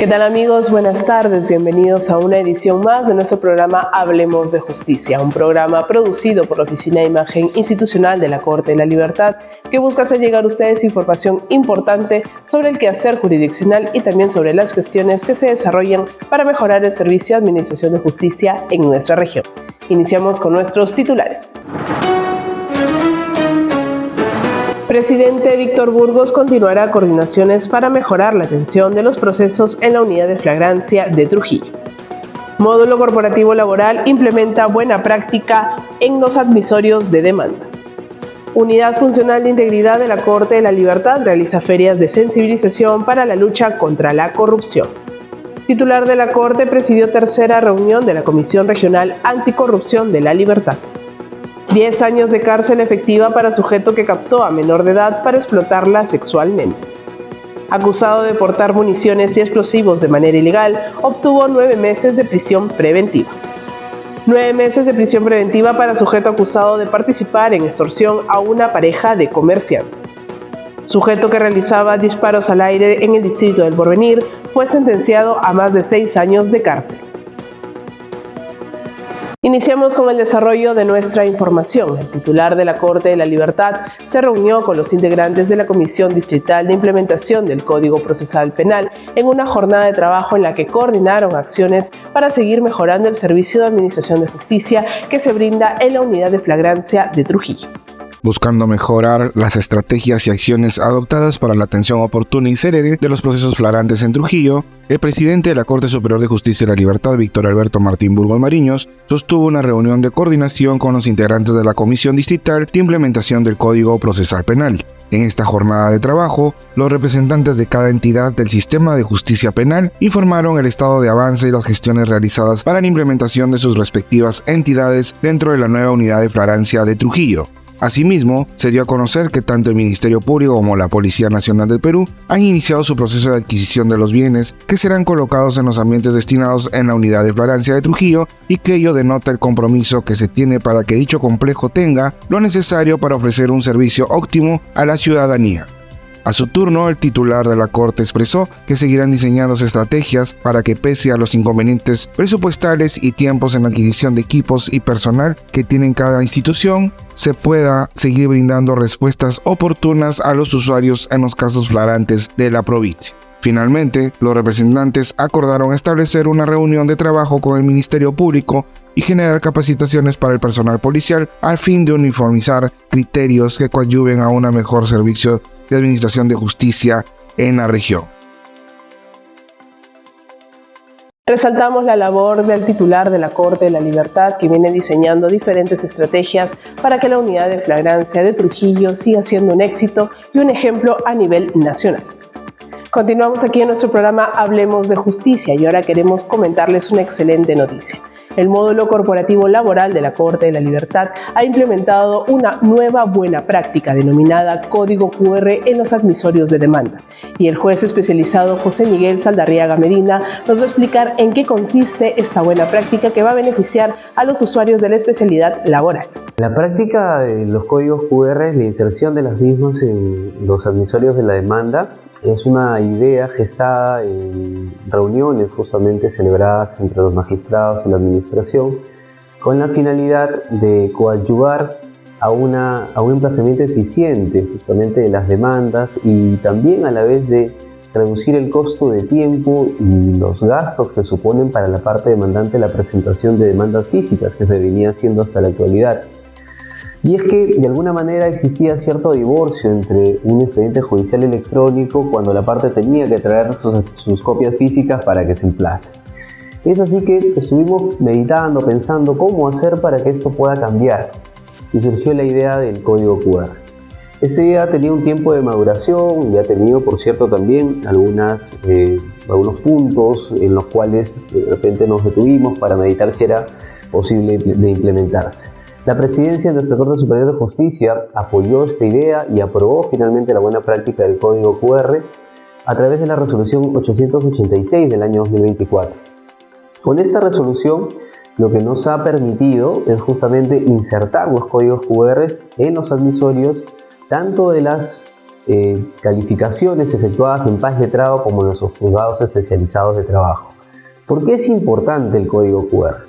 ¿Qué tal amigos? Buenas tardes, bienvenidos a una edición más de nuestro programa Hablemos de Justicia, un programa producido por la Oficina de Imagen Institucional de la Corte de la Libertad que busca hacer llegar a ustedes información importante sobre el quehacer jurisdiccional y también sobre las gestiones que se desarrollan para mejorar el servicio de administración de justicia en nuestra región. Iniciamos con nuestros titulares. Presidente Víctor Burgos continuará coordinaciones para mejorar la atención de los procesos en la unidad de flagrancia de Trujillo. Módulo Corporativo Laboral implementa buena práctica en los admisorios de demanda. Unidad Funcional de Integridad de la Corte de la Libertad realiza ferias de sensibilización para la lucha contra la corrupción. Titular de la Corte presidió tercera reunión de la Comisión Regional Anticorrupción de la Libertad. 10 años de cárcel efectiva para sujeto que captó a menor de edad para explotarla sexualmente. Acusado de portar municiones y explosivos de manera ilegal, obtuvo 9 meses de prisión preventiva. 9 meses de prisión preventiva para sujeto acusado de participar en extorsión a una pareja de comerciantes. Sujeto que realizaba disparos al aire en el distrito del Porvenir fue sentenciado a más de 6 años de cárcel. Iniciamos con el desarrollo de nuestra información. El titular de la Corte de la Libertad se reunió con los integrantes de la Comisión Distrital de Implementación del Código Procesal Penal en una jornada de trabajo en la que coordinaron acciones para seguir mejorando el servicio de administración de justicia que se brinda en la unidad de flagrancia de Trujillo. Buscando mejorar las estrategias y acciones adoptadas para la atención oportuna y célere de los procesos flagrantes en Trujillo, el presidente de la Corte Superior de Justicia de la Libertad, Víctor Alberto Martín Burgos Mariños, sostuvo una reunión de coordinación con los integrantes de la Comisión Distrital de Implementación del Código Procesal Penal. En esta jornada de trabajo, los representantes de cada entidad del sistema de justicia penal informaron el estado de avance y las gestiones realizadas para la implementación de sus respectivas entidades dentro de la nueva unidad de flagrancia de Trujillo. Asimismo, se dio a conocer que tanto el Ministerio Público como la Policía Nacional del Perú han iniciado su proceso de adquisición de los bienes que serán colocados en los ambientes destinados en la unidad de flagrancia de Trujillo y que ello denota el compromiso que se tiene para que dicho complejo tenga lo necesario para ofrecer un servicio óptimo a la ciudadanía. A su turno, el titular de la Corte expresó que seguirán diseñándose estrategias para que, pese a los inconvenientes presupuestales y tiempos en la adquisición de equipos y personal que tiene cada institución, se pueda seguir brindando respuestas oportunas a los usuarios en los casos flagrantes de la provincia. Finalmente, los representantes acordaron establecer una reunión de trabajo con el Ministerio Público y generar capacitaciones para el personal policial al fin de uniformizar criterios que coadyuven a un mejor servicio de administración de justicia en la región. Resaltamos la labor del titular de la Corte de la Libertad que viene diseñando diferentes estrategias para que la unidad de flagrancia de Trujillo siga siendo un éxito y un ejemplo a nivel nacional. Continuamos aquí en nuestro programa Hablemos de Justicia y ahora queremos comentarles una excelente noticia. El Módulo Corporativo Laboral de la Corte de la Libertad ha implementado una nueva buena práctica denominada Código QR en los admisorios de demanda. Y el juez especializado José Miguel Saldarriaga Medina nos va a explicar en qué consiste esta buena práctica que va a beneficiar a los usuarios de la especialidad laboral. La práctica de los códigos QR, la inserción de las mismas en los admisorios de la demanda, es una idea gestada en reuniones justamente celebradas entre los magistrados y la administración con la finalidad de coadyuvar a un emplazamiento eficiente justamente de las demandas y también a la vez de reducir el costo de tiempo y los gastos que suponen para la parte demandante la presentación de demandas físicas que se venía haciendo hasta la actualidad. Y es que de alguna manera existía cierto divorcio entre un expediente judicial electrónico cuando la parte tenía que traer sus copias físicas para que se emplace. Es así que estuvimos meditando, pensando cómo hacer para que esto pueda cambiar y surgió la idea del código QR. Esta idea ha tenido un tiempo de maduración y ha tenido, por cierto, también algunos puntos en los cuales de repente nos detuvimos para meditar si era posible de implementarse. La presidencia de nuestra Corte Superior de Justicia apoyó esta idea y aprobó finalmente la buena práctica del código QR a través de la resolución 886 del año 2024. Con esta resolución, lo que nos ha permitido es justamente insertar los códigos QR en los admisorios tanto de las calificaciones efectuadas en paz letrado como en los juzgados especializados de trabajo. ¿Por qué es importante el código QR?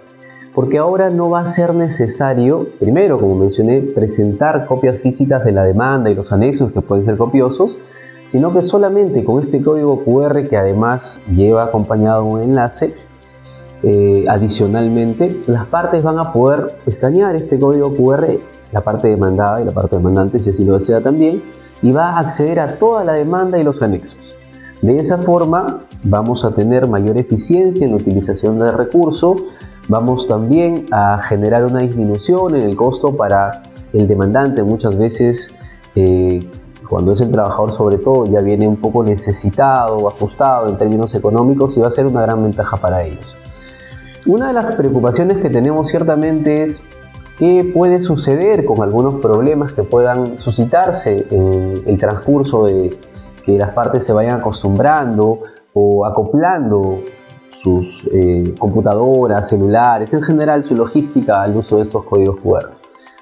Porque ahora no va a ser necesario, primero, como mencioné, presentar copias físicas de la demanda y los anexos que pueden ser copiosos, sino que solamente con este código QR, que además lleva acompañado un enlace, adicionalmente, las partes van a poder escanear este código QR, la parte demandada y la parte demandante, si así lo desea también, y va a acceder a toda la demanda y los anexos. De esa forma vamos a tener mayor eficiencia en la utilización del recurso, vamos también a generar una disminución en el costo para el demandante. Muchas veces cuando es el trabajador, sobre todo, ya viene un poco necesitado o ajustado en términos económicos y va a ser una gran ventaja para ellos. Una de las preocupaciones que tenemos ciertamente es qué puede suceder con algunos problemas que puedan suscitarse en el transcurso de que las partes se vayan acostumbrando o acoplando sus computadoras, celulares, en general su logística al uso de estos códigos QR.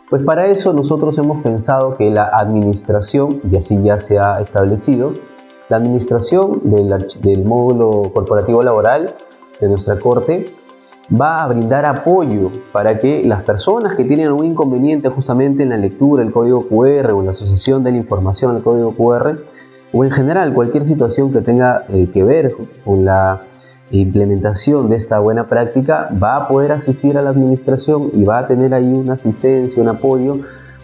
Pues para eso nosotros hemos pensado que la administración, y así ya se ha establecido, la administración del módulo corporativo laboral de nuestra Corte va a brindar apoyo para que las personas que tienen algún inconveniente justamente en la lectura del código QR o en la asociación de la información al código QR, o en general cualquier situación que tenga que ver con la implementación de esta buena práctica, va a poder asistir a la administración y va a tener ahí una asistencia, un apoyo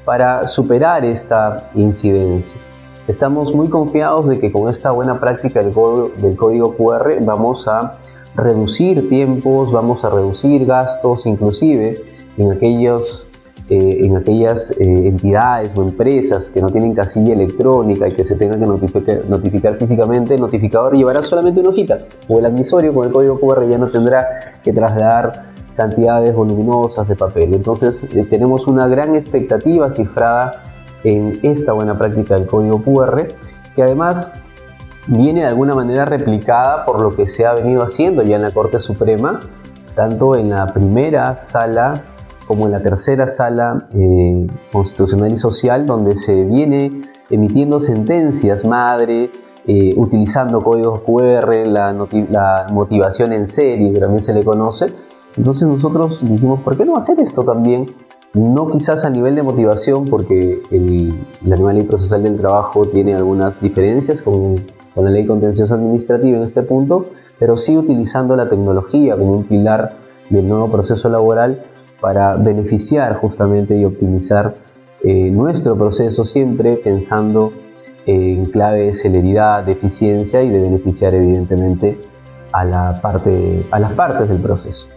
para superar esta incidencia. Estamos muy confiados de que con esta buena práctica del código QR vamos a reducir tiempos, vamos a reducir gastos, inclusive en aquellas entidades o empresas que no tienen casilla electrónica y que se tengan que notificar físicamente. El notificador llevará solamente una hojita, o el admisorio con el código QR ya no tendrá que trasladar cantidades voluminosas de papel. Entonces tenemos una gran expectativa cifrada en esta buena práctica del código QR, que además viene de alguna manera replicada por lo que se ha venido haciendo ya en la Corte Suprema, tanto en la primera sala como en la tercera sala constitucional y social, donde se viene emitiendo sentencias madre, utilizando códigos QR, la motivación en serie, que también se le conoce. Entonces nosotros dijimos, ¿por qué no hacer esto también? No quizás a nivel de motivación, porque la nueva ley procesal del trabajo tiene algunas diferencias con la ley contenciosa administrativa en este punto, pero sí utilizando la tecnología como un pilar del nuevo proceso laboral para beneficiar justamente y optimizar nuestro proceso, siempre pensando en clave de celeridad, de eficiencia y de beneficiar evidentemente a las partes del proceso.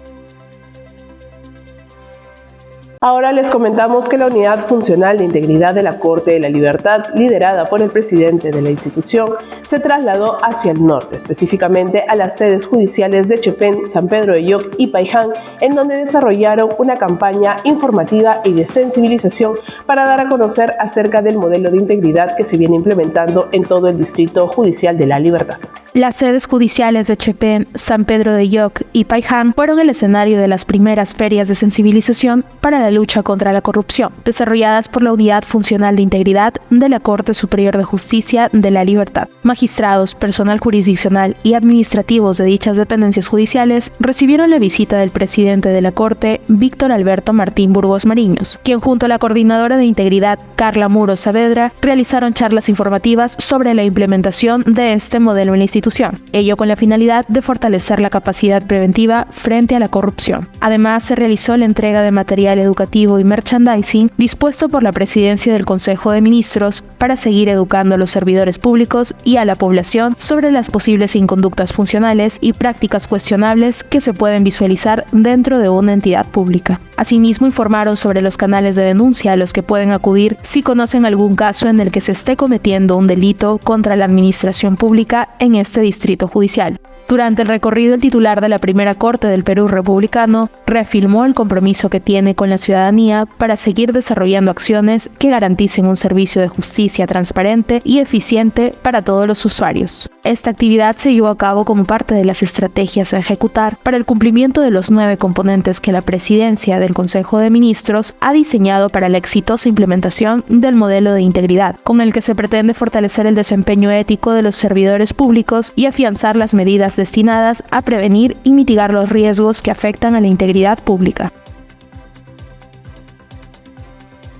Ahora les comentamos que la Unidad Funcional de Integridad de la Corte de la Libertad, liderada por el presidente de la institución, se trasladó hacia el norte, específicamente a las sedes judiciales de Chepén, San Pedro de Yoc y Paiján, en donde desarrollaron una campaña informativa y de sensibilización para dar a conocer acerca del modelo de integridad que se viene implementando en todo el Distrito Judicial de la Libertad. Las sedes judiciales de Chepén, San Pedro de Yoc y Paiján fueron el escenario de las primeras ferias de sensibilización para la lucha contra la corrupción, desarrolladas por la Unidad Funcional de Integridad de la Corte Superior de Justicia de la Libertad. Magistrados, personal jurisdiccional y administrativos de dichas dependencias judiciales recibieron la visita del presidente de la Corte, Víctor Alberto Martín Burgos Mariños, quien junto a la coordinadora de Integridad, Carla Muro Saavedra, realizaron charlas informativas sobre la implementación de este modelo en la institución, ello con la finalidad de fortalecer la capacidad preventiva frente a la corrupción. Además, se realizó la entrega de material educativo y merchandising dispuesto por la Presidencia del Consejo de Ministros para seguir educando a los servidores públicos y a la población sobre las posibles inconductas funcionales y prácticas cuestionables que se pueden visualizar dentro de una entidad pública. Asimismo, informaron sobre los canales de denuncia a los que pueden acudir si conocen algún caso en el que se esté cometiendo un delito contra la administración pública en este distrito judicial. Durante el recorrido, el titular de la primera Corte del Perú republicano reafirmó el compromiso que tiene con la ciudadanía para seguir desarrollando acciones que garanticen un servicio de justicia transparente y eficiente para todos los usuarios. Esta actividad se llevó a cabo como parte de las estrategias a ejecutar para el cumplimiento de los 9 componentes que la Presidencia del Consejo de Ministros ha diseñado para la exitosa implementación del modelo de integridad, con el que se pretende fortalecer el desempeño ético de los servidores públicos y afianzar las medidas destinadas a prevenir y mitigar los riesgos que afectan a la integridad pública.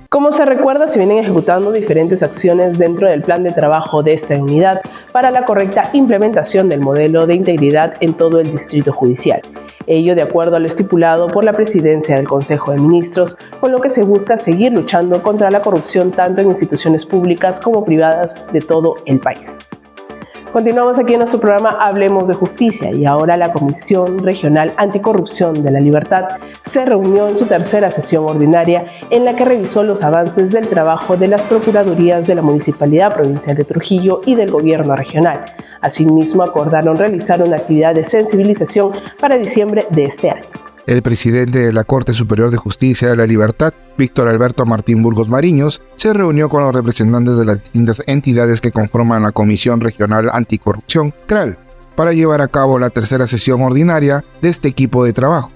Como se recuerda, se vienen ejecutando diferentes acciones dentro del plan de trabajo de esta unidad para la correcta implementación del modelo de integridad en todo el distrito judicial. Ello de acuerdo a lo estipulado por la Presidencia del Consejo de Ministros, con lo que se busca seguir luchando contra la corrupción tanto en instituciones públicas como privadas de todo el país. Continuamos aquí en nuestro programa Hablemos de Justicia y ahora la Comisión Regional Anticorrupción de la Libertad se reunió en su tercera sesión ordinaria en la que revisó los avances del trabajo de las Procuradurías de la Municipalidad Provincial de Trujillo y del Gobierno Regional. Asimismo, acordaron realizar una actividad de sensibilización para diciembre de este año. El presidente de la Corte Superior de Justicia de la Libertad, Víctor Alberto Martín Burgos Mariños, se reunió con los representantes de las distintas entidades que conforman la Comisión Regional Anticorrupción, CRAL, para llevar a cabo la tercera sesión ordinaria de este equipo de trabajo.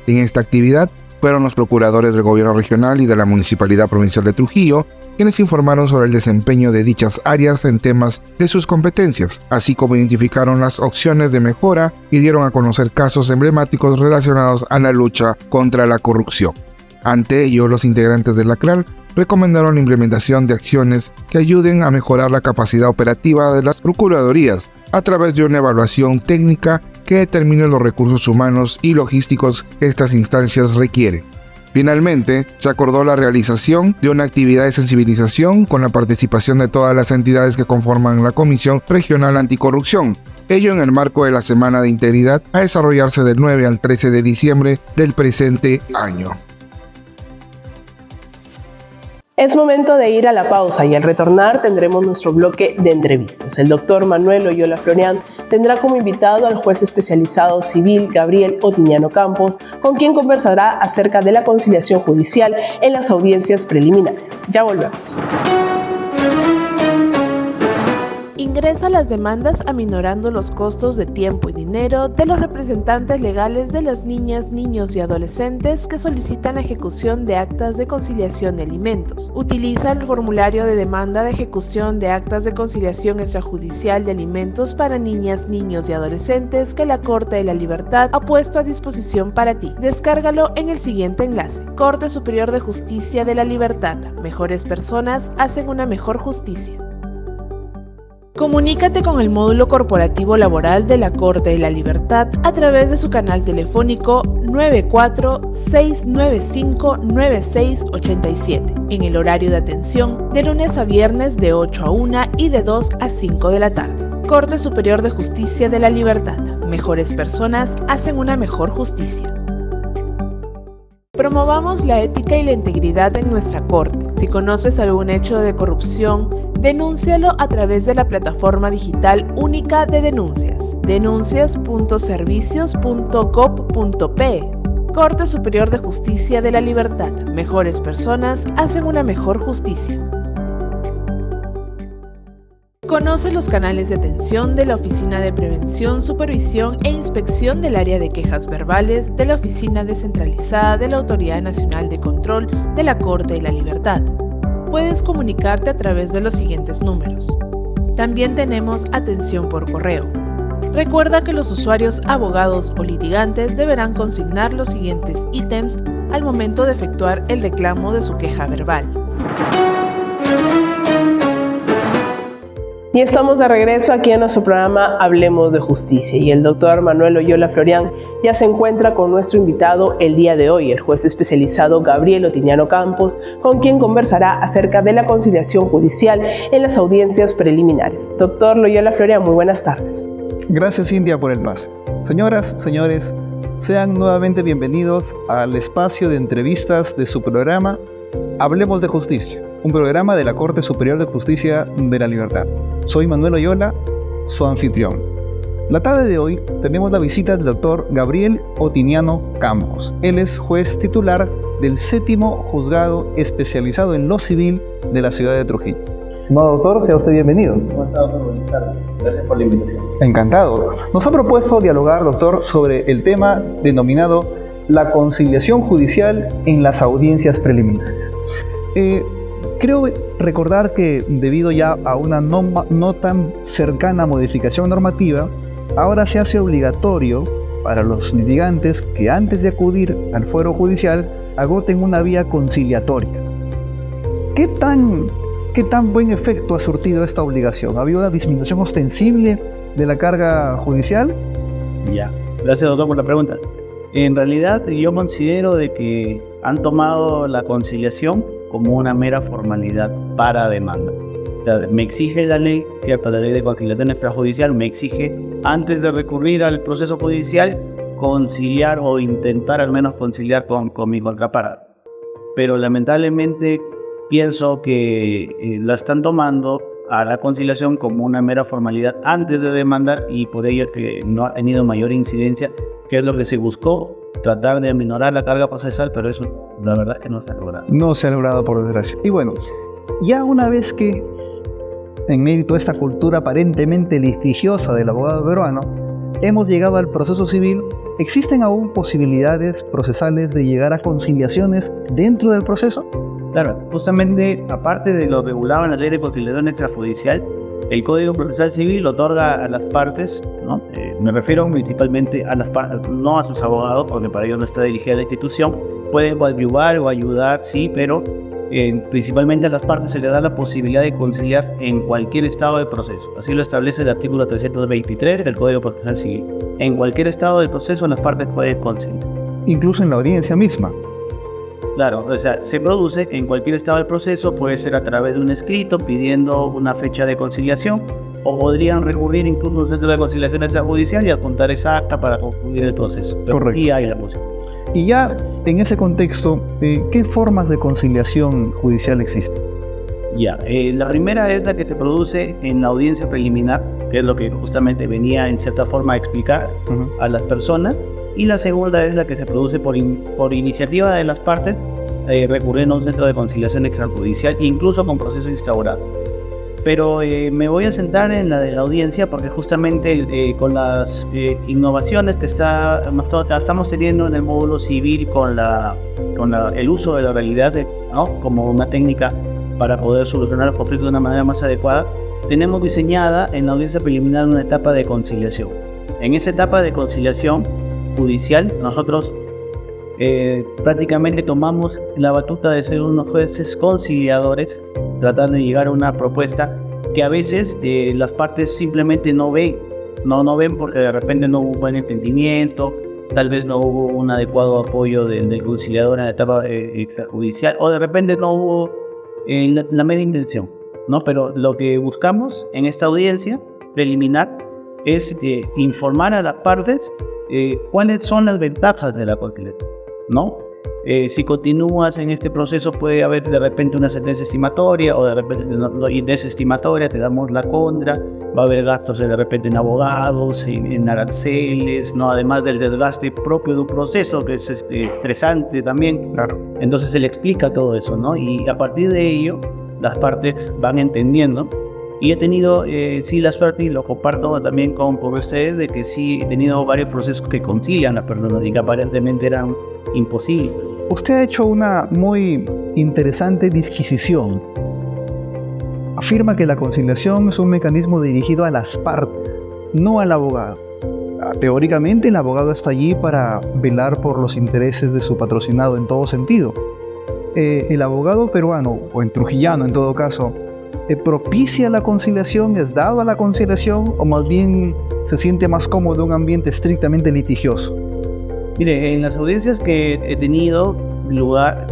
En esta actividad fueron los procuradores del Gobierno Regional y de la Municipalidad Provincial de Trujillo, quienes informaron sobre el desempeño de dichas áreas en temas de sus competencias, así como identificaron las opciones de mejora y dieron a conocer casos emblemáticos relacionados a la lucha contra la corrupción. Ante ello, los integrantes de la CRAL recomendaron la implementación de acciones que ayuden a mejorar la capacidad operativa de las procuradurías a través de una evaluación técnica que determine los recursos humanos y logísticos que estas instancias requieren. Finalmente, se acordó la realización de una actividad de sensibilización con la participación de todas las entidades que conforman la Comisión Regional Anticorrupción, ello en el marco de la Semana de Integridad a desarrollarse del 9 al 13 de diciembre del presente año. Es momento de ir a la pausa y al retornar tendremos nuestro bloque de entrevistas. El doctor Manuel Oyola Florian tendrá como invitado al juez especializado civil Gabriel Otiñano Campos, con quien conversará acerca de la conciliación judicial en las audiencias preliminares. Ya volvemos. Ingresa las demandas aminorando los costos de tiempo y dinero de los representantes legales de las niñas, niños y adolescentes que solicitan la ejecución de actas de conciliación de alimentos. Utiliza el formulario de demanda de ejecución de actas de conciliación extrajudicial de alimentos para niñas, niños y adolescentes que la Corte de la Libertad ha puesto a disposición para ti. Descárgalo en el siguiente enlace: Corte Superior de Justicia de la Libertad. Mejores personas hacen una mejor justicia. Comunícate con el módulo corporativo laboral de la Corte de la Libertad a través de su canal telefónico 94-695-9687 en el horario de atención de lunes a viernes de 8 a 1 y de 2 a 5 de la tarde. Corte Superior de Justicia de la Libertad. Mejores personas hacen una mejor justicia. Promovamos la ética y la integridad en nuestra Corte. Si conoces algún hecho de corrupción, denúncialo a través de la plataforma digital única de denuncias, denuncias.servicios.gov.pe. Corte Superior de Justicia de la Libertad. Mejores personas hacen una mejor justicia. Conoce los canales de atención de la Oficina de Prevención, Supervisión e Inspección del Área de Quejas Verbales de la Oficina Descentralizada de la Autoridad Nacional de Control de la Corte de la Libertad. Puedes comunicarte a través de los siguientes números. También tenemos atención por correo. Recuerda que los usuarios, abogados o litigantes deberán consignar los siguientes ítems al momento de efectuar el reclamo de su queja verbal. Y estamos de regreso aquí en nuestro programa Hablemos de Justicia y el doctor Manuel Oyola Florian ya se encuentra con nuestro invitado el día de hoy, el juez especializado Gabriel Otiñano Campos, con quien conversará acerca de la conciliación judicial en las audiencias preliminares. Doctor Oyola Florian, muy buenas tardes. Gracias, India, por el pase. Señoras, señores, sean nuevamente bienvenidos al espacio de entrevistas de su programa Hablemos de Justicia, un programa de la Corte Superior de Justicia de la Libertad. Soy Manuel Oyola, su anfitrión. La tarde de hoy tenemos la visita del doctor Gabriel Otiniano Campos. Él es juez titular del 7º Juzgado Especializado en lo Civil de la ciudad de Trujillo. Estimado doctor, sea usted bienvenido. ¿Cómo está, doctor? Buenas tardes. Gracias por la invitación. Encantado. Nos ha propuesto dialogar, doctor, sobre el tema denominado la conciliación judicial en las audiencias preliminares. Creo recordar que debido ya a una no tan cercana modificación normativa, ahora se hace obligatorio para los litigantes que antes de acudir al fuero judicial agoten una vía conciliatoria. ¿Qué tan buen efecto ha surtido esta obligación? ¿Ha habido una disminución ostensible de la carga judicial? Ya, gracias doctor por la pregunta. En realidad yo considero de que han tomado la conciliación como una mera formalidad para demanda. O sea, me exige la ley, la ley de conciliación extrajudicial, me exige antes de recurrir al proceso judicial conciliar o intentar al menos conciliar con mi contraparte. Pero lamentablemente pienso que la están tomando a la conciliación como una mera formalidad antes de demandar y por ello que no ha tenido mayor incidencia, que es lo que se buscó, tratar de aminorar la carga procesal, pero eso la verdad es que no se ha logrado. No se ha logrado, por desgracia. Y bueno, ya una vez que en medio de toda esta cultura aparentemente litigiosa del abogado peruano, hemos llegado al proceso civil, ¿existen aún posibilidades procesales de llegar a conciliaciones dentro del proceso? Claro, justamente aparte de lo regulado en la ley de conciliación extrajudicial, el Código Procesal Civil otorga a las partes, ¿no? Me refiero principalmente a las partes, no a sus abogados, porque para ellos no está dirigida la institución, pueden coadyuvar o ayudar, sí, pero principalmente a las partes se les da la posibilidad de conciliar en cualquier estado del proceso. Así lo establece el artículo 323 del Código Procesal Civil. En cualquier estado del proceso las partes pueden conciliar. Incluso en la audiencia misma. Claro, o sea, se produce en cualquier estado del proceso, puede ser a través de un escrito pidiendo una fecha de conciliación, o podrían recurrir incluso a un centro de conciliación extrajudicial y adjuntar esa acta para concluir el proceso. Pero correcto. Y hay la posibilidad. Y ya en ese contexto, ¿qué formas de conciliación judicial existen? Ya, la primera es la que se produce en la audiencia preliminar, que es lo que justamente venía en cierta forma a explicar a las personas. Y la segunda es la que se produce por iniciativa de las partes, recurriendo a un centro de conciliación extrajudicial, incluso con proceso instaurado. Pero me voy a centrar en la de la audiencia porque justamente con las innovaciones que estamos teniendo en el módulo civil con el uso de la realidad, ¿no? Como una técnica para poder solucionar los conflictos de una manera más adecuada, tenemos diseñada en la audiencia preliminar una etapa de conciliación. En esa etapa de conciliación judicial, nosotros prácticamente tomamos la batuta de ser unos jueces conciliadores, tratando de llegar a una propuesta que a veces las partes simplemente no ven porque de repente no hubo buen entendimiento, tal vez no hubo un adecuado apoyo del conciliador en la etapa extrajudicial, o de repente no hubo la mera intención, ¿no? Pero lo que buscamos en esta audiencia preliminar es informar a las partes cuáles son las ventajas de la conciliación, ¿no? Si continúas en este proceso puede haber de repente una sentencia estimatoria o de repente y de esa estimatoria te damos la contra, va a haber gastos de repente en abogados, en aranceles, ¿no? Además del desgaste propio de un proceso que es estresante también. Claro. Entonces se le explica todo eso, ¿no? Y a partir de ello las partes van entendiendo. Y he tenido, sí, la suerte, y lo comparto también con ustedes, de que sí he tenido varios procesos que concilian a las personas y que aparentemente eran imposibles. Usted ha hecho una muy interesante disquisición. Afirma que la conciliación es un mecanismo dirigido a las partes, no al abogado. Teóricamente, el abogado está allí para velar por los intereses de su patrocinado en todo sentido. El abogado peruano, o en trujillano en todo caso, ¿propicia la conciliación? ¿Es dado a la conciliación? ¿O más bien se siente más cómodo en un ambiente estrictamente litigioso? Mire, en las audiencias que he tenido lugar,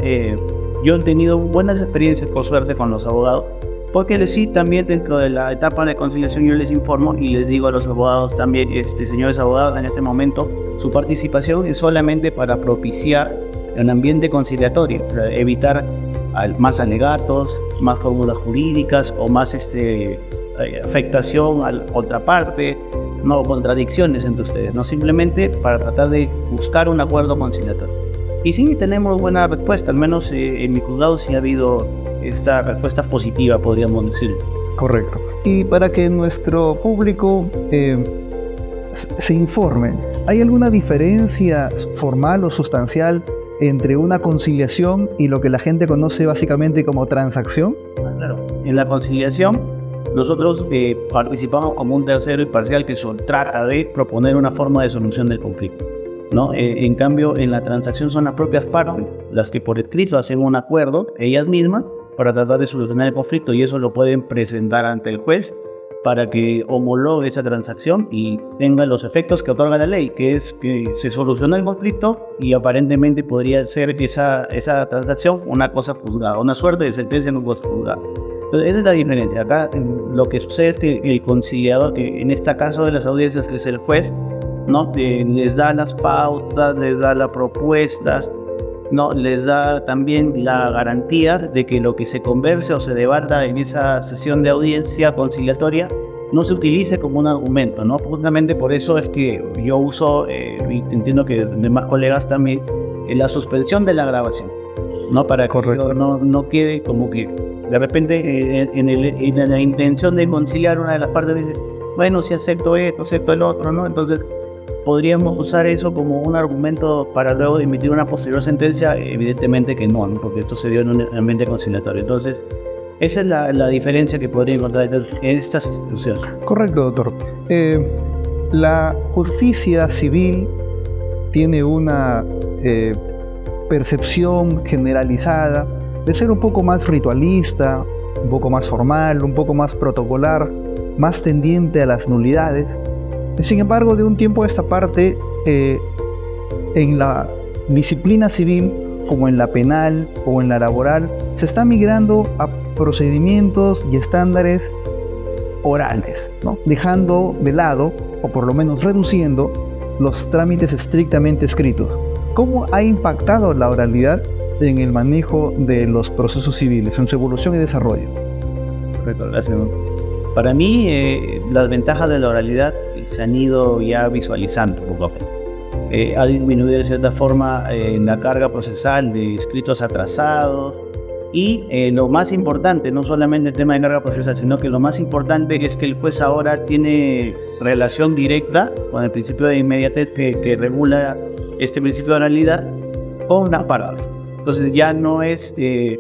yo he tenido buenas experiencias, por suerte, con los abogados, porque sí, también dentro de la etapa de conciliación yo les informo y les digo a los abogados también, señores abogados, en este momento su participación es solamente para propiciar un ambiente conciliatorio, para evitar más alegatos, más fórmulas jurídicas o más afectación a la otra parte, no contradicciones entre ustedes, no simplemente para tratar de buscar un acuerdo conciliatorio. Y sí tenemos buena respuesta, al menos en mi juzgado sí ha habido esta respuesta positiva, podríamos decir. Correcto. Y para que nuestro público se informe, ¿hay alguna diferencia formal o sustancial entre una conciliación y lo que la gente conoce básicamente como transacción? Claro. En la conciliación, nosotros participamos como un tercero imparcial que trata de proponer una forma de solución del conflicto, ¿no? En cambio, en la transacción son las propias partes las que por escrito hacen un acuerdo, ellas mismas, para tratar de solucionar el conflicto, y eso lo pueden presentar ante el juez para que homologue esa transacción y tenga los efectos que otorga la ley, que es que se soluciona el conflicto y aparentemente podría ser esa transacción una cosa juzgada, una suerte de sentencia en un cosa juzgada. Entonces, esa es la diferencia. Acá lo que sucede es que el conciliador, que en este caso de las audiencias, que es el juez, ¿no? Les da las pautas, les da las propuestas, ¿no? Les da también la garantía de que lo que se converse o se debata en esa sesión de audiencia conciliatoria no se utilice como un argumento, ¿no? Justamente por eso es que yo uso, y entiendo que demás colegas también, la suspensión de la grabación, ¿no? Para que no quede como que de repente en la intención de conciliar una de las partes dice, bueno, si acepto esto, acepto el otro, ¿no? Entonces podríamos usar eso como un argumento para luego emitir una posterior sentencia. Evidentemente que no, porque esto se dio en un ambiente conciliatorio. Entonces, esa es la diferencia que podría encontrar en estas instituciones. Correcto, doctor. La justicia civil tiene una percepción generalizada de ser un poco más ritualista, un poco más formal, un poco más protocolar, más tendiente a las nulidades. Sin embargo, de un tiempo a esta parte, en la disciplina civil, como en la penal o en la laboral, se está migrando a procedimientos y estándares orales, ¿no? Dejando de lado, o por lo menos reduciendo, los trámites estrictamente escritos. ¿Cómo ha impactado la oralidad en el manejo de los procesos civiles, en su evolución y desarrollo? Correcto, gracias. Para mí, las ventajas de la oralidad se han ido ya visualizando poco a poco. Ha disminuido de cierta forma la carga procesal de escritos atrasados y lo más importante, no solamente el tema de carga procesal, sino que lo más importante es que el juez ahora tiene relación directa con el principio de inmediatez que regula este principio de oralidad con las partes. Entonces ya no es que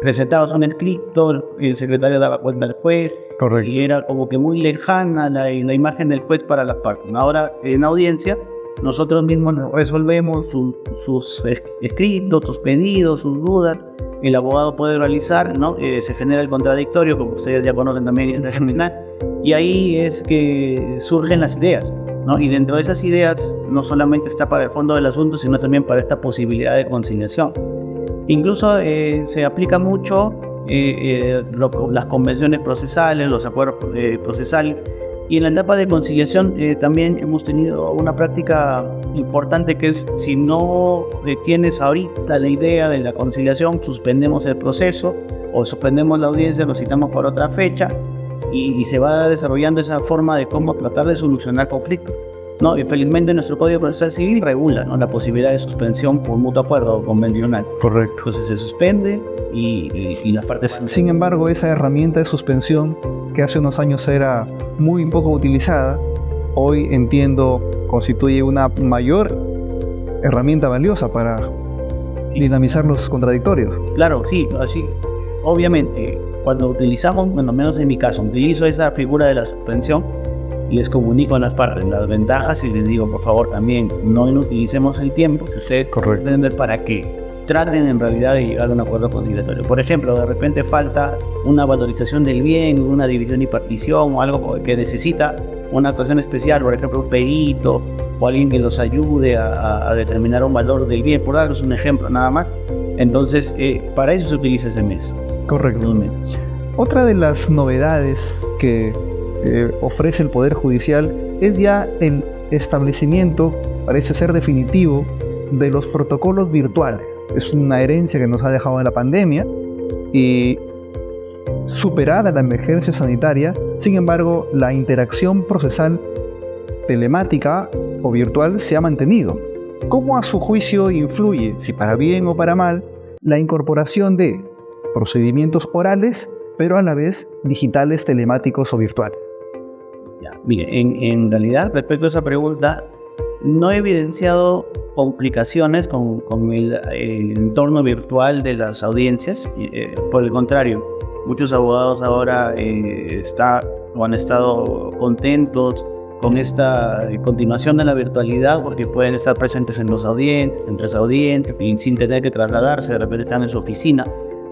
presentados un escrito, el secretario daba cuenta al juez. Correcto. Y era como que muy lejana la imagen del juez para las partes. Ahora, en audiencia, nosotros mismos resolvemos sus escritos, sus pedidos, sus dudas. El abogado puede realizar, ¿no? Se genera el contradictorio, como ustedes ya conocen también en la criminal. Y ahí es que surgen las ideas, ¿no? Y dentro de esas ideas, no solamente está para el fondo del asunto, sino también para esta posibilidad de conciliación. Incluso se aplica mucho las convenciones procesales, los acuerdos procesales, y en la etapa de conciliación también hemos tenido una práctica importante, que es, si no tienes ahorita la idea de la conciliación, suspendemos el proceso o suspendemos la audiencia, lo citamos por otra fecha, y se va desarrollando esa forma de cómo tratar de solucionar conflictos, ¿no? Y felizmente nuestro Código Procesal Civil regula, ¿no?, la posibilidad de suspensión por mutuo acuerdo convencional. Correcto. Entonces se suspende y las partes... Sin embargo, esa herramienta de suspensión, que hace unos años era muy poco utilizada, hoy entiendo constituye una mayor herramienta valiosa para dinamizar los contradictorios. Claro, sí, así. Obviamente, cuando utilizamos, bueno, menos en mi caso, utilizo esa figura de la suspensión, y les comunico a las partes las ventajas y les digo, por favor, también no inutilicemos el tiempo que ustedes pretenden para que traten en realidad de llegar a un acuerdo conciliatorio. Por ejemplo, de repente falta una valorización del bien, una división y partición o algo que necesita una actuación especial, por ejemplo, un perito o alguien que los ayude a determinar un valor del bien, por darles un ejemplo nada más. Entonces, para eso se utiliza ese mes. Correcto. Otra de las novedades que ofrece el Poder Judicial es ya el establecimiento, parece ser definitivo, de los protocolos virtuales. Es una herencia que nos ha dejado la pandemia y superada la emergencia sanitaria, sin embargo, la interacción procesal telemática o virtual se ha mantenido. ¿Cómo a su juicio influye, si para bien o para mal, la incorporación de procedimientos orales, pero a la vez digitales, telemáticos o virtuales? Mire, en realidad, respecto a esa pregunta, no he evidenciado complicaciones con el entorno virtual de las audiencias. Por el contrario, muchos abogados ahora han estado contentos con esta continuación de la virtualidad, porque pueden estar presentes en las audiencias y sin tener que trasladarse, de repente están en su oficina.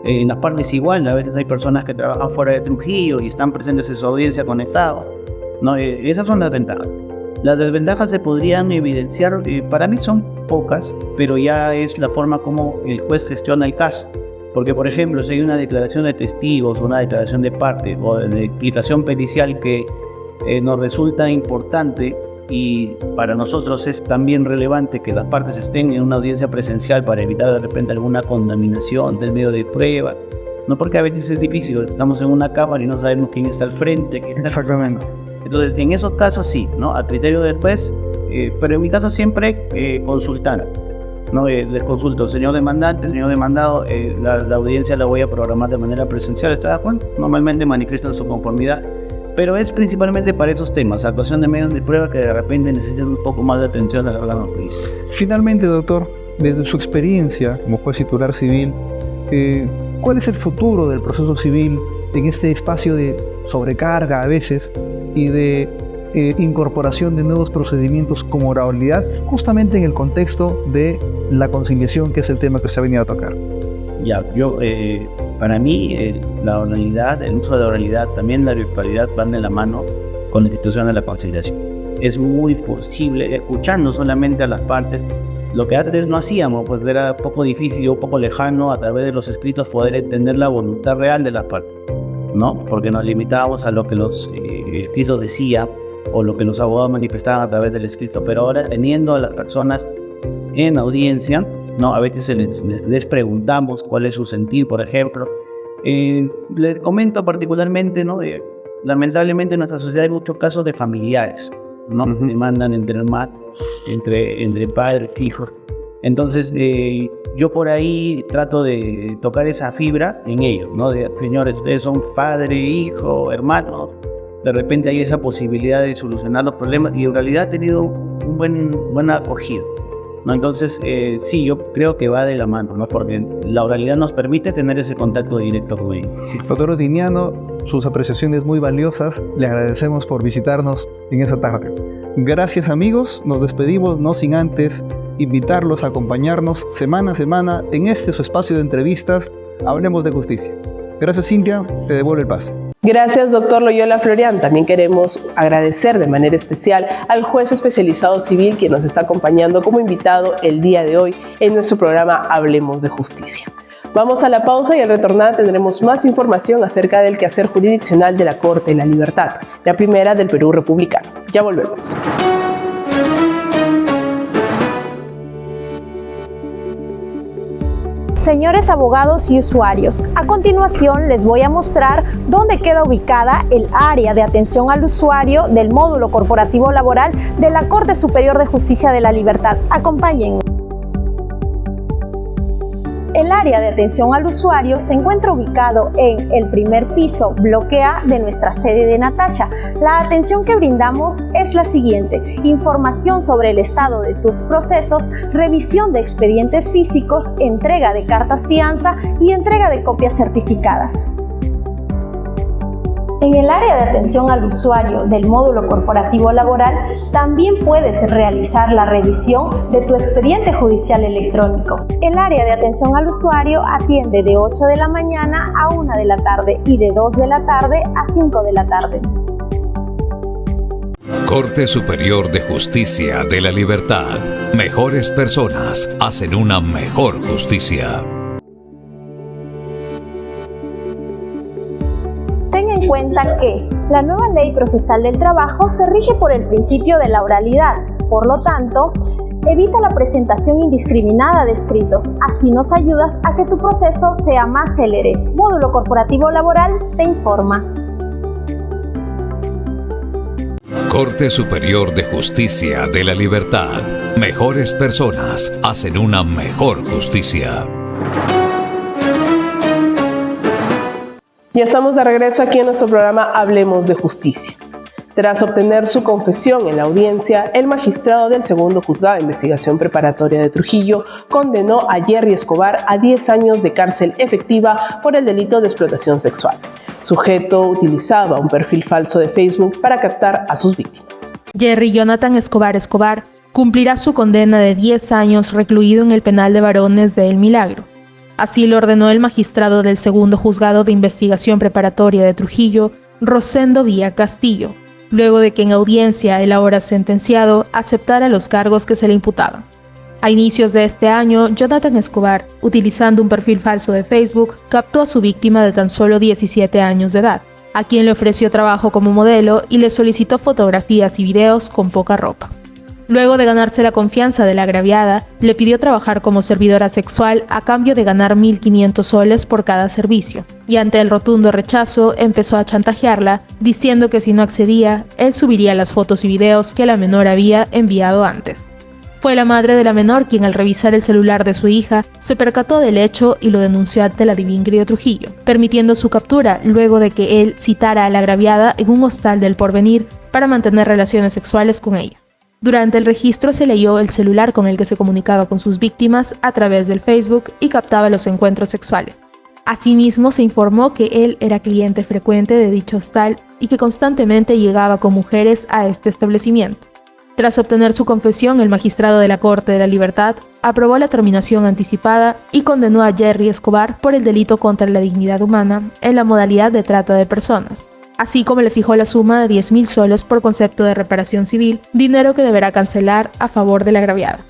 En las partes igual, a veces hay personas que trabajan fuera de Trujillo y están presentes en su audiencia conectados, ¿no? Esas son las ventajas. Las desventajas se podrían evidenciar, para mí son pocas, pero ya es la forma como el juez gestiona el caso. Porque, por ejemplo, si hay una declaración de testigos, una declaración de parte o de explicación pericial que nos resulta importante, y para nosotros es también relevante que las partes estén en una audiencia presencial para evitar de repente alguna contaminación del medio de prueba, no, porque a veces es difícil, estamos en una cámara y no sabemos quién está al frente. Exactamente. Entonces, en esos casos sí, ¿no? A criterio del juez, pero en mi caso siempre consultar, ¿no? Les consulto, señor demandante, señor demandado, la audiencia la voy a programar de manera presencial, ¿está de acuerdo? Normalmente manifiestan su conformidad, pero es principalmente para esos temas, actuación de medios de prueba que de repente necesitan un poco más de atención al órgano judicial. Finalmente, doctor, desde su experiencia como juez titular civil, ¿cuál es el futuro del proceso civil en este espacio de sobrecarga a veces y de incorporación de nuevos procedimientos como oralidad, justamente en el contexto de la conciliación, que es el tema que se ha venido a tocar? Para mí, la oralidad, el uso de la oralidad, también la virtualidad van de la mano con la institución de la conciliación. Es muy posible, escuchando solamente a las partes, lo que antes no hacíamos, pues era poco difícil o poco lejano a través de los escritos poder entender la voluntad real de las partes, ¿no? Porque nos limitábamos a lo que los escritos decían o lo que los abogados manifestaban a través del escrito, pero ahora teniendo a las personas en audiencia, ¿no? A veces les preguntamos cuál es su sentir, por ejemplo. Les comento particularmente, ¿no? Lamentablemente en nuestra sociedad hay muchos casos de familiares, ¿no? Uh-huh. Demandan entre hermanos, entre padres, hijos. Entonces, yo por ahí trato de tocar esa fibra en ellos, ¿no? De, señores, ustedes son padre, hijo, hermanos. De repente hay esa posibilidad de solucionar los problemas y en realidad ha tenido un buen acogido, ¿no? Entonces, sí, yo creo que va de la mano, ¿no? Porque la oralidad nos permite tener ese contacto directo con ellos. Doctor Otiniano, sus apreciaciones muy valiosas, le agradecemos por visitarnos en esta tarde. Gracias, amigos, nos despedimos, no sin antes invitarlos a acompañarnos semana a semana en este su espacio de entrevistas, Hablemos de Justicia. Gracias, Cintia, te devuelvo el pase. Gracias, doctor Loyola Florian. También queremos agradecer de manera especial al juez especializado civil que nos está acompañando como invitado el día de hoy en nuestro programa Hablemos de Justicia. Vamos a la pausa y al retornar tendremos más información acerca del quehacer jurisdiccional de la Corte de la Libertad, la primera del Perú republicano. Ya volvemos. Señores abogados y usuarios, a continuación les voy a mostrar dónde queda ubicada el área de atención al usuario del módulo corporativo laboral de la Corte Superior de Justicia de la Libertad. Acompáñenme. El área de atención al usuario se encuentra ubicado en el primer piso, bloque A de nuestra sede de Natasha. La atención que brindamos es la siguiente: información sobre el estado de tus procesos, revisión de expedientes físicos, entrega de cartas fianza y entrega de copias certificadas. En el área de atención al usuario del módulo corporativo laboral también puedes realizar la revisión de tu expediente judicial electrónico. El área de atención al usuario atiende de 8 de la mañana a 1 de la tarde y de 2 de la tarde a 5 de la tarde. Corte Superior de Justicia de la Libertad. Mejores personas hacen una mejor justicia. En cuenta que la nueva Ley Procesal del Trabajo se rige por el principio de la oralidad. Por lo tanto, Evita la presentación indiscriminada de escritos, así nos ayudas a que tu proceso sea más célere. Módulo Corporativo Laboral te informa. Corte Superior de Justicia de la Libertad. Mejores personas hacen una mejor justicia. Ya estamos de regreso aquí en nuestro programa Hablemos de Justicia. Tras obtener su confesión en la audiencia, el magistrado del segundo juzgado de investigación preparatoria de Trujillo condenó a Jerry Escobar a 10 años de cárcel efectiva por el delito de explotación sexual. Sujeto utilizaba un perfil falso de Facebook para captar a sus víctimas. Jerry Jonathan Escobar cumplirá su condena de 10 años recluido en el penal de varones de El Milagro. Así lo ordenó el magistrado del segundo juzgado de investigación preparatoria de Trujillo, Rosendo Villa Castillo, luego de que en audiencia el ahora sentenciado aceptara los cargos que se le imputaban. A inicios de este año, Jonathan Escobar, utilizando un perfil falso de Facebook, captó a su víctima de tan solo 17 años de edad, a quien le ofreció trabajo como modelo y le solicitó fotografías y videos con poca ropa. Luego de ganarse la confianza de la agraviada, le pidió trabajar como servidora sexual a cambio de ganar 1.500 soles por cada servicio, y ante el rotundo rechazo empezó a chantajearla, diciendo que si no accedía, él subiría las fotos y videos que la menor había enviado antes. Fue la madre de la menor quien, al revisar el celular de su hija, se percató del hecho y lo denunció ante la Divingri de Trujillo, permitiendo su captura luego de que él citara a la agraviada en un hostal del Porvenir para mantener relaciones sexuales con ella. Durante el registro se leyó el celular con el que se comunicaba con sus víctimas a través del Facebook y captaba los encuentros sexuales. Asimismo, se informó que él era cliente frecuente de dicho hostal y que constantemente llegaba con mujeres a este establecimiento. Tras obtener su confesión, el magistrado de la Corte de la Libertad aprobó la terminación anticipada y condenó a Jerry Escobar por el delito contra la dignidad humana en la modalidad de trata de personas, así como le fijó la suma de 10.000 soles por concepto de reparación civil, dinero que deberá cancelar a favor de la agraviada.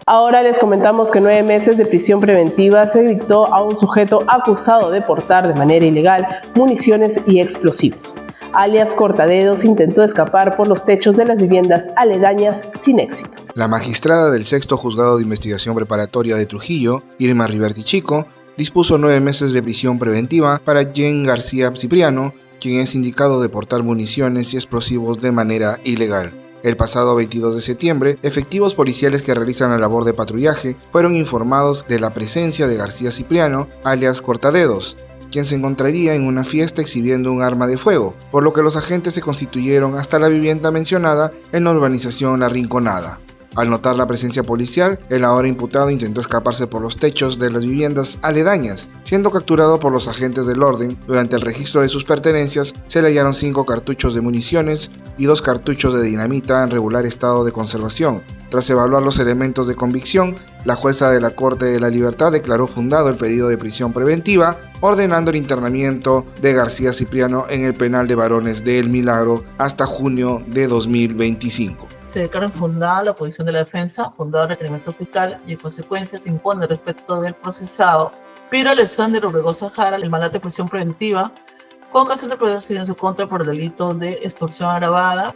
Ahora les comentamos que 9 meses de prisión preventiva se dictó a un sujeto acusado de portar de manera ilegal municiones y explosivos. Alias Cortadedos intentó escapar por los techos de las viviendas aledañas sin éxito. La magistrada del sexto juzgado de investigación preparatoria de Trujillo, Irma Riverti Chico, dispuso 9 meses de prisión preventiva para Jen García Cipriano, quien es indicado de portar municiones y explosivos de manera ilegal. El pasado 22 de septiembre, efectivos policiales que realizan la labor de patrullaje fueron informados de la presencia de García Cipriano, alias Cortadedos, quien se encontraría en una fiesta exhibiendo un arma de fuego, por lo que los agentes se constituyeron hasta la vivienda mencionada en la urbanización La Rinconada. Al notar la presencia policial, el ahora imputado intentó escaparse por los techos de las viviendas aledañas, siendo capturado por los agentes del orden. Durante el registro de sus pertenencias, se le hallaron 5 cartuchos de municiones y 2 cartuchos de dinamita en regular estado de conservación. Tras evaluar los elementos de convicción, la jueza de la Corte de la Libertad declaró fundado el pedido de prisión preventiva, ordenando el internamiento de García Cipriano en el penal de varones de El Milagro hasta junio de 2025. Se declara fundada la posición de la defensa, fundado el requerimiento fiscal y en consecuencia se impone respecto del procesado Piro Alexander Obregosa Jara el mandato de prisión preventiva con ocasión de proceder en su contra por el delito de extorsión agravada.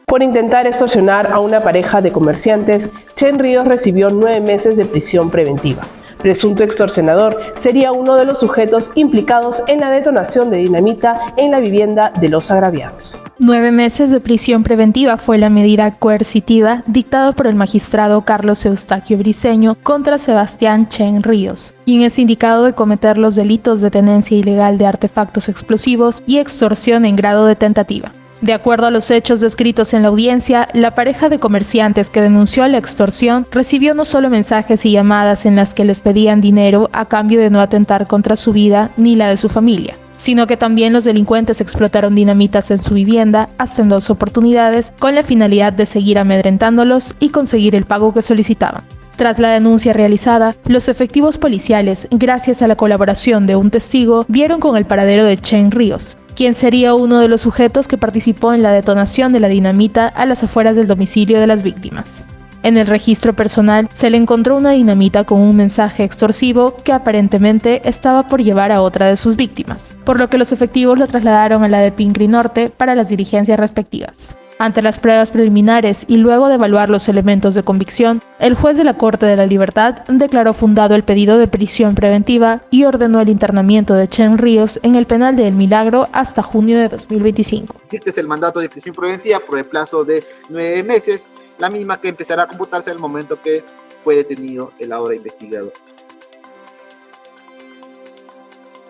Por intentar extorsionar a una pareja de comerciantes, Chen Ríos recibió 9 meses de prisión preventiva. Presunto extorsionador sería uno de los sujetos implicados en la detonación de dinamita en la vivienda de los agraviados. 9 meses de prisión preventiva fue la medida coercitiva dictada por el magistrado Carlos Eustaquio Briceño contra Sebastián Chen Ríos, quien es indicado de cometer los delitos de tenencia ilegal de artefactos explosivos y extorsión en grado de tentativa. De acuerdo a los hechos descritos en la audiencia, la pareja de comerciantes que denunció la extorsión recibió no solo mensajes y llamadas en las que les pedían dinero a cambio de no atentar contra su vida ni la de su familia, sino que también los delincuentes explotaron dinamitas en su vivienda hasta en 2 oportunidades con la finalidad de seguir amedrentándolos y conseguir el pago que solicitaban. Tras la denuncia realizada, los efectivos policiales, gracias a la colaboración de un testigo, dieron con el paradero de Chen Ríos, quien sería uno de los sujetos que participó en la detonación de la dinamita a las afueras del domicilio de las víctimas. En el registro personal se le encontró una dinamita con un mensaje extorsivo que aparentemente estaba por llevar a otra de sus víctimas, por lo que los efectivos lo trasladaron a la de Pincri Norte para las diligencias respectivas. Ante las pruebas preliminares y luego de evaluar los elementos de convicción, el juez de la Corte de la Libertad declaró fundado el pedido de prisión preventiva y ordenó el internamiento de Chen Ríos en el penal de El Milagro hasta junio de 2025. Este es el mandato de prisión preventiva por el plazo de 9 meses, la misma que empezará a computarse en el momento que fue detenido el ahora investigado.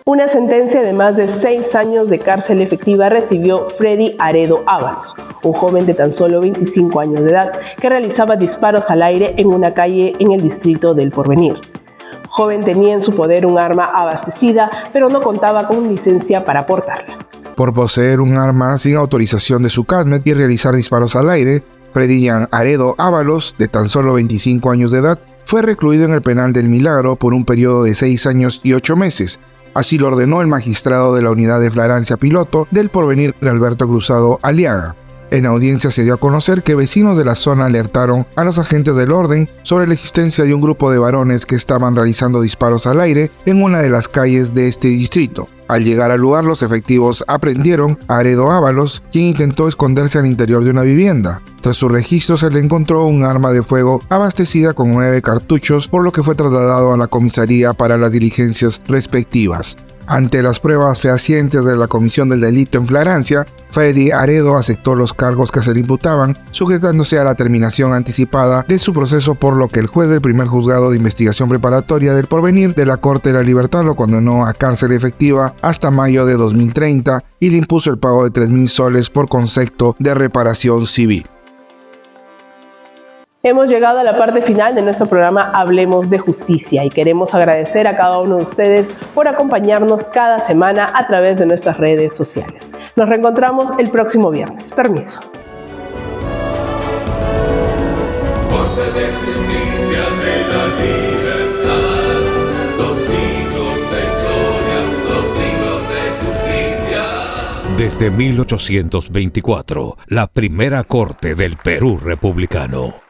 Una sentencia de más de 6 años de cárcel efectiva recibió Freddy Aredo Ábalos, un joven de tan solo 25 años de edad que realizaba disparos al aire en una calle en el distrito del Porvenir. Joven tenía en su poder un arma abastecida, pero no contaba con licencia para portarla. Por poseer un arma sin autorización de su CADMET y realizar disparos al aire, Freddy Aredo Ábalos, de tan solo 25 años de edad, fue recluido en el penal del Milagro por un periodo de 6 años y 8 meses. Así lo ordenó el magistrado de la unidad de flagrancia piloto del Porvenir, Alberto Cruzado Aliaga. En audiencia se dio a conocer que vecinos de la zona alertaron a los agentes del orden sobre la existencia de un grupo de varones que estaban realizando disparos al aire en una de las calles de este distrito. Al llegar al lugar, los efectivos aprendieron a Aredo Ábalos, quien intentó esconderse al interior de una vivienda. Tras su registro se le encontró un arma de fuego abastecida con 9 cartuchos, por lo que fue trasladado a la comisaría para las diligencias respectivas. Ante las pruebas fehacientes de la comisión del delito en flagrancia, Freddy Aredo aceptó los cargos que se le imputaban, sujetándose a la terminación anticipada de su proceso, por lo que el juez del primer juzgado de investigación preparatoria del Porvenir de la Corte de la Libertad lo condenó a cárcel efectiva hasta mayo de 2030 y le impuso el pago de 3.000 soles por concepto de reparación civil. Hemos llegado a la parte final de nuestro programa Hablemos de Justicia y queremos agradecer a cada uno de ustedes por acompañarnos cada semana a través de nuestras redes sociales. Nos reencontramos el próximo viernes. Permiso. Corte de Justicia de la Libertad, 2 siglos de historia, 2 siglos de justicia. Desde 1824, la primera Corte del Perú republicano.